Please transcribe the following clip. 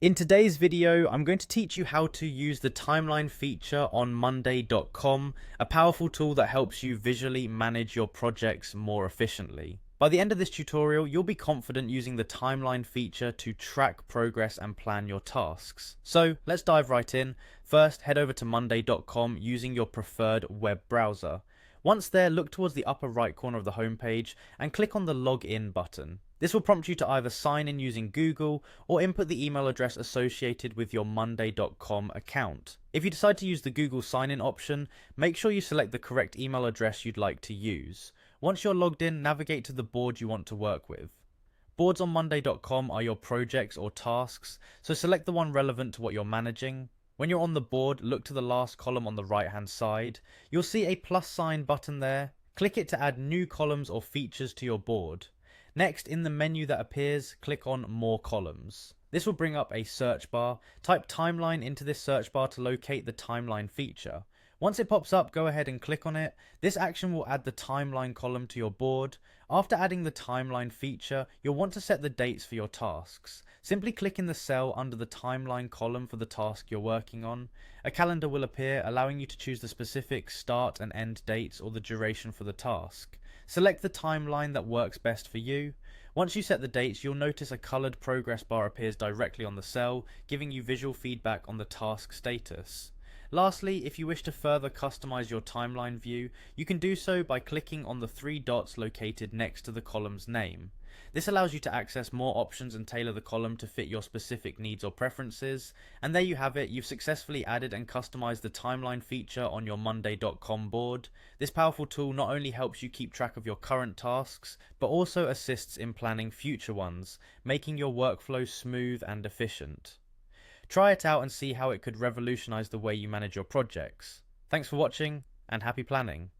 In today's video, I'm going to teach you how to use the timeline feature on monday.com, a powerful tool that helps you visually manage your projects more efficiently. By the end of this tutorial, you'll be confident using the timeline feature to track progress and plan your tasks. So let's dive right in. First, head over to monday.com using your preferred web browser. Once there, look towards the upper right corner of the homepage and click on the login button. This will prompt you to either sign in using Google or input the email address associated with your monday.com account. If you decide to use the Google sign-in option, make sure you select the correct email address you'd like to use. Once you're logged in, navigate to the board you want to work with. Boards on monday.com are your projects or tasks, so select the one relevant to what you're managing. When you're on the board, look to the last column on the right hand side. You'll see a plus sign button there. Click it to add new columns or features to your board. Next, in the menu that appears, click on More Columns. This will bring up a search bar. Type timeline into this search bar to locate the timeline feature. Once it pops up, go ahead and click on it. This action will add the timeline column to your board. After adding the timeline feature, you'll want to set the dates for your tasks. Simply click in the cell under the timeline column for the task you're working on. A calendar will appear, allowing you to choose the specific start and end dates or the duration for the task. Select the timeline that works best for you. Once you set the dates, you'll notice a colored progress bar appears directly on the cell, giving you visual feedback on the task status. Lastly, if you wish to further customize your timeline view, you can do so by clicking on the three dots located next to the column's name. This allows you to access more options and tailor the column to fit your specific needs or preferences. And there you have it, you've successfully added and customized the timeline feature on your monday.com board. This powerful tool not only helps you keep track of your current tasks, but also assists in planning future ones, making your workflow smooth and efficient. Try it out and see how it could revolutionize the way you manage your projects. Thanks for watching, and happy planning.